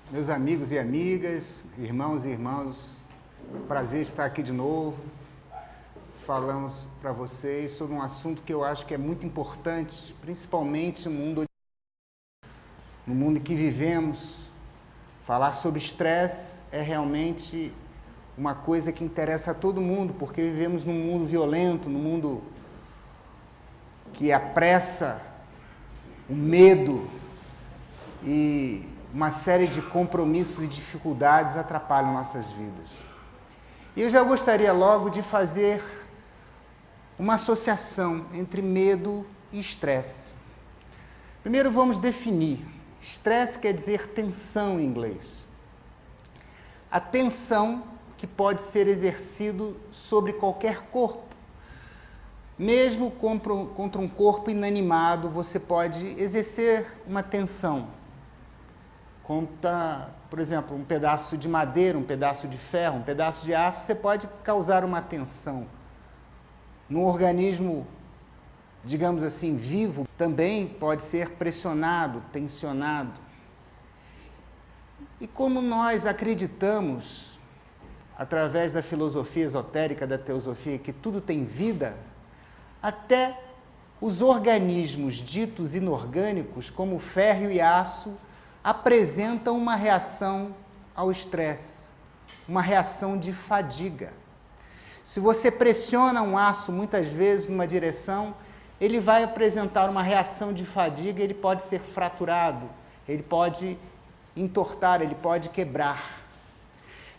Meus amigos e amigas, irmãos e irmãs, prazer estar aqui de novo, falando para vocês sobre um assunto que eu acho que é muito importante, principalmente no mundo em que vivemos. Falar sobre estresse é realmente uma coisa que interessa a todo mundo, porque vivemos num mundo violento, num mundo que apressa o medo e uma série de compromissos e dificuldades atrapalham nossas vidas. E eu já gostaria logo de fazer uma associação entre medo e estresse. Primeiro vamos definir. Estresse quer dizer tensão em inglês. A tensão que pode ser exercido sobre qualquer corpo. Mesmo contra um corpo inanimado, você pode exercer uma tensão. Contra, por exemplo, um pedaço de madeira, um pedaço de ferro, um pedaço de aço, você pode causar uma tensão. No organismo, digamos assim, vivo, também pode ser pressionado, tensionado. E como nós acreditamos, através da filosofia esotérica, da teosofia, que tudo tem vida, até os organismos ditos inorgânicos, como o ferro e aço, apresentam uma reação ao estresse, uma reação de fadiga. Se você pressiona um aço muitas vezes numa direção, ele vai apresentar uma reação de fadiga, ele pode ser fraturado, ele pode entortar, ele pode quebrar.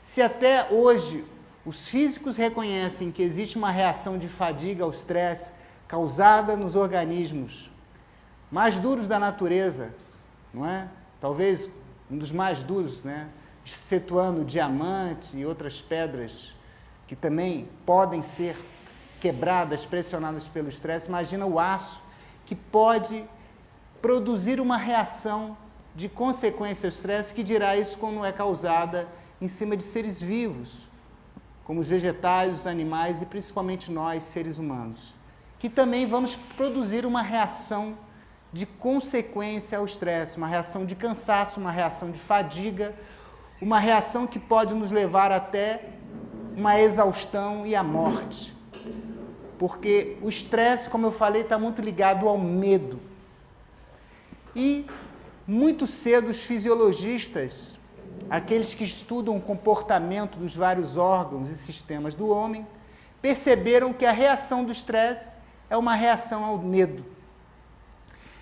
Se até hoje os físicos reconhecem que existe uma reação de fadiga ao estresse causada nos organismos mais duros da natureza, não é? Talvez um dos mais duros, né? Excetuando o diamante e outras pedras que também podem ser quebradas, pressionadas pelo estresse. Imagina o aço, que pode produzir uma reação de consequência ao estresse, que dirá isso quando é causada em cima de seres vivos, como os vegetais, os animais e principalmente nós, seres humanos, que também vamos produzir uma reação de consequência ao estresse, uma reação de cansaço, uma reação de fadiga, uma reação que pode nos levar até uma exaustão e a morte. Porque o estresse, como eu falei, está muito ligado ao medo. E muito cedo os fisiologistas, aqueles que estudam o comportamento dos vários órgãos e sistemas do homem, perceberam que a reação do estresse é uma reação ao medo.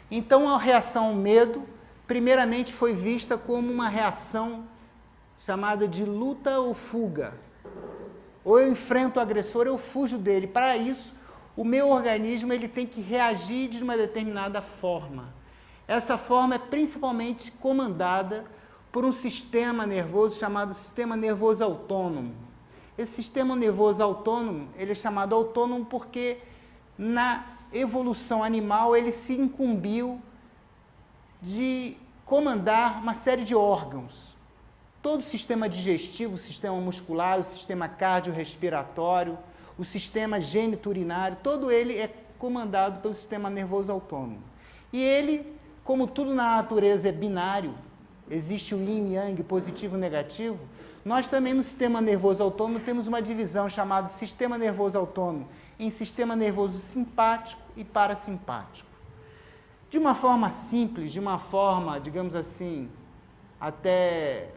Então, a reação ao medo, primeiramente, foi vista como uma reação chamada de luta ou fuga. Ou eu enfrento o agressor, eu fujo dele. Para isso, o meu organismo ele tem que reagir de uma determinada forma. Essa forma é principalmente comandada por um sistema nervoso chamado sistema nervoso autônomo. Esse sistema nervoso autônomo, ele é chamado autônomo porque na evolução animal, ele se incumbiu de comandar uma série de órgãos. Todo o sistema digestivo, o sistema muscular, o sistema cardiorrespiratório, o sistema geniturinário, todo ele é comandado pelo sistema nervoso autônomo. E ele, como tudo na natureza é binário, existe o yin e yang, positivo e negativo, nós também no sistema nervoso autônomo temos uma divisão chamada sistema nervoso autônomo em sistema nervoso simpático e parasimpático. De uma forma simples, de uma forma, digamos assim, até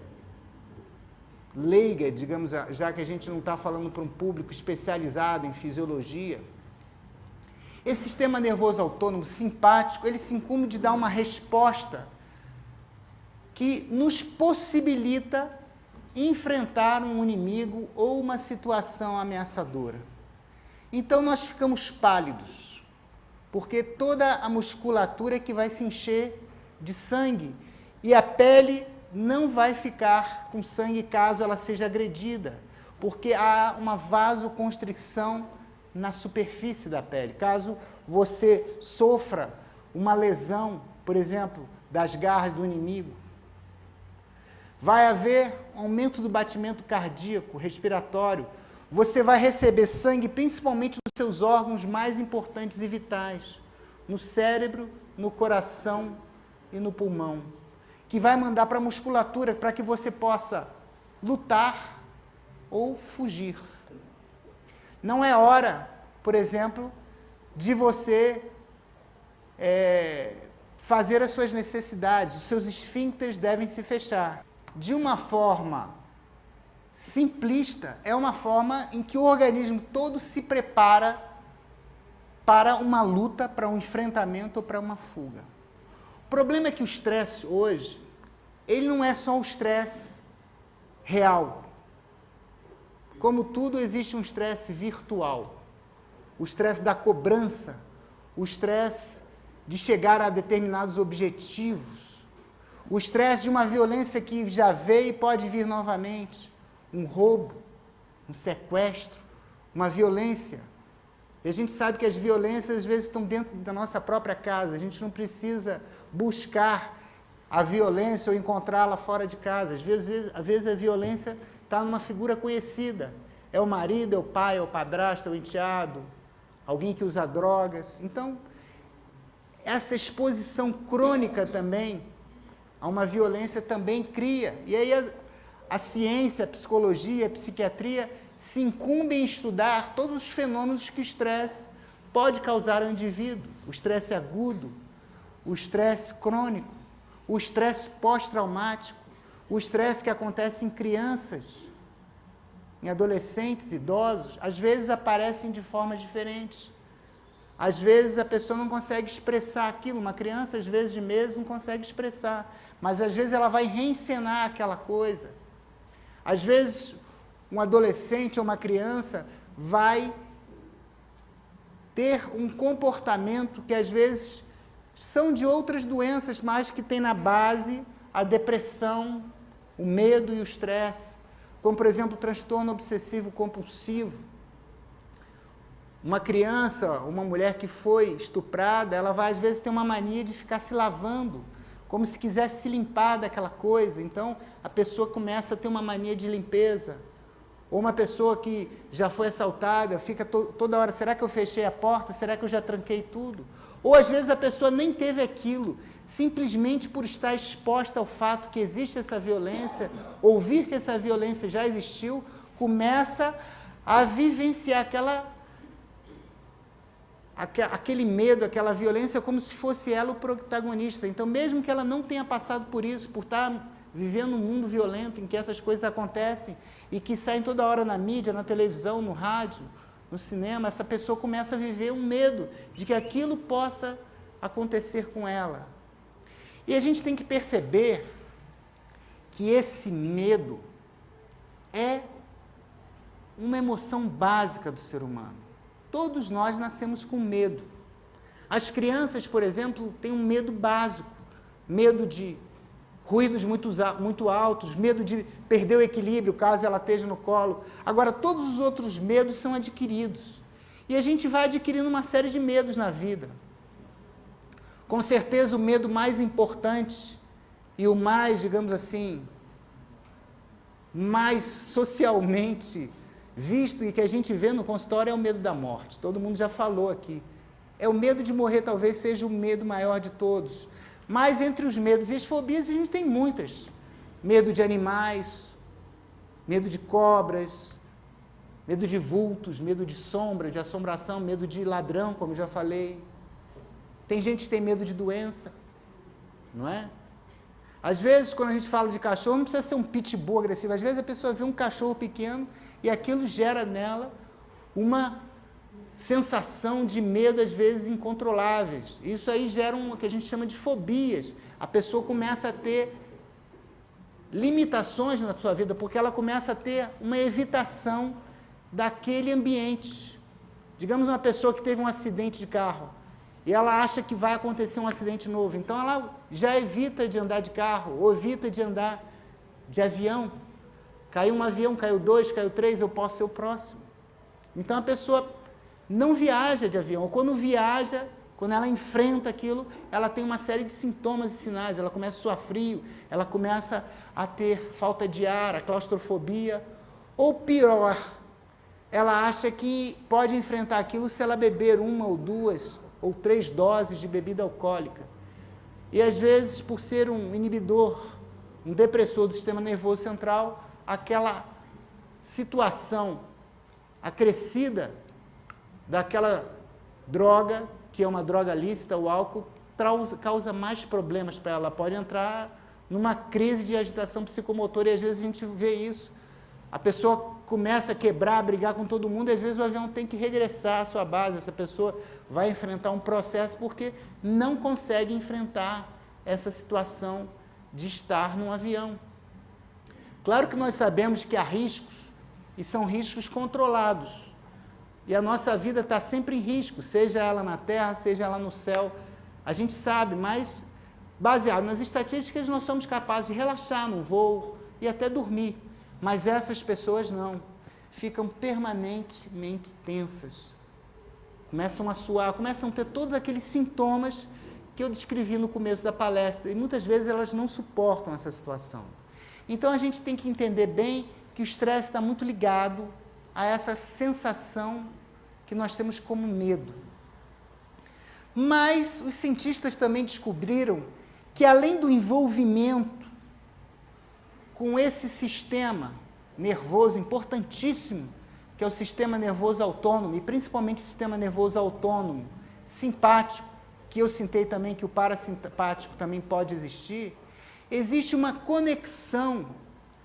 leiga, digamos, já que a gente não está falando para um público especializado em fisiologia, esse sistema nervoso autônomo simpático, ele se incumbe de dar uma resposta que nos possibilita enfrentar um inimigo ou uma situação ameaçadora. Então, nós ficamos pálidos, porque toda a musculatura é que vai se encher de sangue e a pele não vai ficar com sangue caso ela seja agredida, porque há uma vasoconstricção na superfície da pele. Caso você sofra uma lesão, por exemplo, das garras do inimigo, vai haver aumento do batimento cardíaco, respiratório. Você vai receber sangue principalmente nos seus órgãos mais importantes e vitais, no cérebro, no coração e no pulmão. que vai mandar para a musculatura para que você possa lutar ou fugir. Não é hora, por exemplo, de você fazer as suas necessidades, os seus esfíncteres devem se fechar. De uma forma simplista, é uma forma em que o organismo todo se prepara para uma luta, para um enfrentamento ou para uma fuga. O problema é que o estresse hoje, ele não é só o estresse real. Como tudo, existe um estresse virtual. O estresse da cobrança, o estresse de chegar a determinados objetivos, o estresse de uma violência que já veio e pode vir novamente, um roubo, um sequestro, uma violência. E a gente sabe que as violências às vezes estão dentro da nossa própria casa, a gente não precisa buscar a violência ou encontrá-la fora de casa. Às vezes a violência está numa figura conhecida, é o marido, é o pai, é o padrasto, é o enteado, alguém que usa drogas. Então, essa exposição crônica também a uma violência também cria. E aí a ciência, a psicologia, a psiquiatria se incumbem em estudar todos os fenômenos que o estresse pode causar ao indivíduo. O estresse agudo, o estresse crônico, o estresse pós-traumático, o estresse que acontece em crianças, em adolescentes, idosos, às vezes aparecem de formas diferentes. Às vezes a pessoa não consegue expressar aquilo, uma criança às vezes de meses não consegue expressar, mas às vezes ela vai reencenar aquela coisa. Às vezes um adolescente ou uma criança vai ter um comportamento que às vezes são de outras doenças, mas que tem na base a depressão, o medo e o estresse, como por exemplo o transtorno obsessivo compulsivo. Uma criança, uma mulher que foi estuprada, ela vai às vezes ter uma mania de ficar se lavando, como se quisesse se limpar daquela coisa. Então, a pessoa começa a ter uma mania de limpeza. Ou uma pessoa que já foi assaltada, fica toda hora, será que eu fechei a porta? Será que eu já tranquei tudo? Ou às vezes a pessoa nem teve aquilo, simplesmente por estar exposta ao fato que existe essa violência, ouvir que essa violência já existiu, começa a vivenciar aquele medo, aquela violência, como se fosse ela o protagonista. Então, mesmo que ela não tenha passado por isso, por estar vivendo um mundo violento em que essas coisas acontecem e que saem toda hora na mídia, na televisão, no rádio, no cinema, essa pessoa começa a viver um medo de que aquilo possa acontecer com ela. E a gente tem que perceber que esse medo é uma emoção básica do ser humano. Todos nós nascemos com medo. As crianças, por exemplo, têm um medo básico, medo de ruídos muito altos, medo de perder o equilíbrio caso ela esteja no colo. Agora, todos os outros medos são adquiridos. E a gente vai adquirindo uma série de medos na vida. Com certeza, o medo mais importante e o mais, digamos assim, mais socialmente visto e que a gente vê no consultório é o medo da morte. Todo mundo já falou aqui. É o medo de morrer, talvez seja o medo maior de todos. Mas entre os medos e as fobias, a gente tem muitas. Medo de animais, medo de cobras, medo de vultos, medo de sombra, de assombração, medo de ladrão, como já falei. Tem gente que tem medo de doença, não é? Às vezes, quando a gente fala de cachorro, não precisa ser um pitbull agressivo. Às vezes a pessoa vê um cachorro pequeno e aquilo gera nela uma sensação de medo, às vezes, incontroláveis. Isso aí gera o que a gente chama de fobias. A pessoa começa a ter limitações na sua vida, porque ela começa a ter uma evitação daquele ambiente. Digamos uma pessoa que teve um acidente de carro e ela acha que vai acontecer um acidente novo. Então, ela já evita de andar de carro ou evita de andar de avião. Caiu um avião, caiu dois, caiu três, eu posso ser o próximo. Então, a pessoa não viaja de avião, ou quando viaja, quando ela enfrenta aquilo, ela tem uma série de sintomas e sinais, ela começa a suar frio, ela começa a ter falta de ar, a claustrofobia, ou pior, ela acha que pode enfrentar aquilo se ela beber 1 ou 2 ou 3 doses de bebida alcoólica. E às vezes, por ser um inibidor, um depressor do sistema nervoso central, aquela situação acrescida daquela droga, que é uma droga lícita, o álcool, causa mais problemas para ela. Ela pode entrar numa crise de agitação psicomotora, e às vezes a gente vê isso. A pessoa começa a quebrar, a brigar com todo mundo, e às vezes o avião tem que regressar à sua base. Essa pessoa vai enfrentar um processo porque não consegue enfrentar essa situação de estar num avião. Claro que nós sabemos que há riscos, e são riscos controlados. E a nossa vida está sempre em risco, seja ela na terra, seja ela no céu. A gente sabe, mas baseado nas estatísticas, nós somos capazes de relaxar no voo e até dormir. Mas essas pessoas não, ficam permanentemente tensas. Começam a suar, começam a ter todos aqueles sintomas que eu descrevi no começo da palestra. E muitas vezes elas não suportam essa situação. Então a gente tem que entender bem que o estresse está muito ligado a essa sensação que nós temos como medo. Mas os cientistas também descobriram que, além do envolvimento com esse sistema nervoso importantíssimo, que é o sistema nervoso autônomo, e principalmente o sistema nervoso autônomo simpático, que eu citei também que o parasimpático também pode existir, existe uma conexão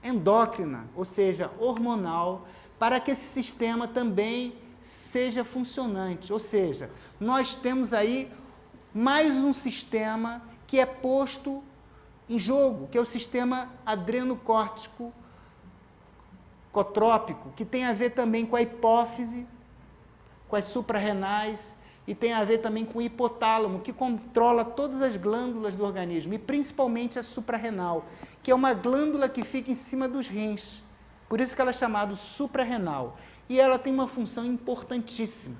endócrina, ou seja, hormonal, para que esse sistema também seja funcionante. Ou seja, nós temos aí mais um sistema que é posto em jogo, que é o sistema adrenocórtico cotrópico, que tem a ver também com a hipófise, com as suprarrenais, e tem a ver também com o hipotálamo, que controla todas as glândulas do organismo, e principalmente a suprarrenal, que é uma glândula que fica em cima dos rins. Por isso que ela é chamada suprarrenal. E ela tem uma função importantíssima,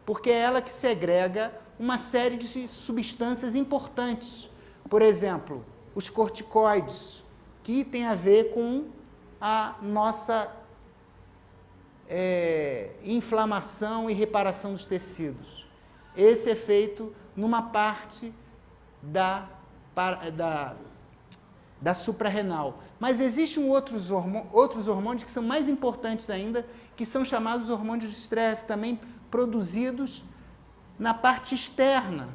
porque é ela que segrega uma série de substâncias importantes. Por exemplo, os corticoides, que tem a ver com a nossa inflamação e reparação dos tecidos. Esse é feito numa parte da suprarrenal. Mas existem outros hormônios que são mais importantes ainda, que são chamados hormônios de estresse, também produzidos na parte externa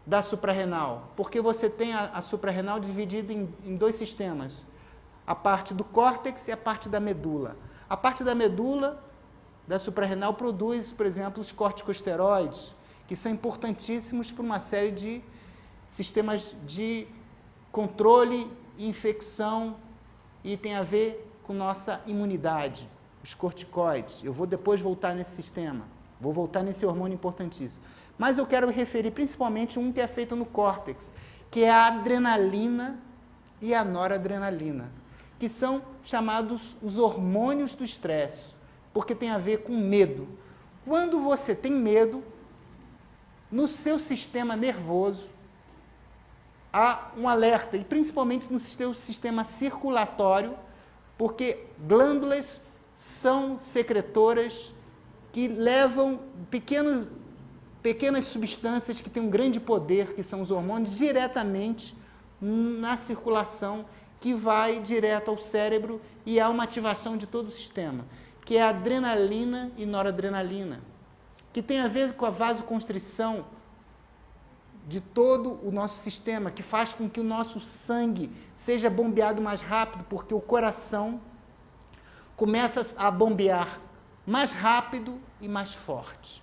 da suprarrenal, porque você tem a suprarrenal dividida em dois sistemas, a parte do córtex e a parte da medula. A parte da medula, da suprarrenal, produz, por exemplo, os corticosteroides, que são importantíssimos para uma série de sistemas de controle e infecção, e tem a ver com nossa imunidade, os corticoides. Eu vou depois voltar nesse sistema, vou voltar nesse hormônio importantíssimo. Mas eu quero me referir principalmente a um que é feito no córtex, que é a adrenalina e a noradrenalina, que são chamados os hormônios do estresse, porque tem a ver com medo. Quando você tem medo, no seu sistema nervoso, há um alerta, e principalmente no seu sistema circulatório, porque glândulas são secretoras que levam pequenas substâncias que têm um grande poder, que são os hormônios, diretamente na circulação, que vai direto ao cérebro, e há uma ativação de todo o sistema, que é a adrenalina e noradrenalina, que tem a ver com a vasoconstrição de todo o nosso sistema, que faz com que o nosso sangue seja bombeado mais rápido, porque o coração começa a bombear mais rápido e mais forte.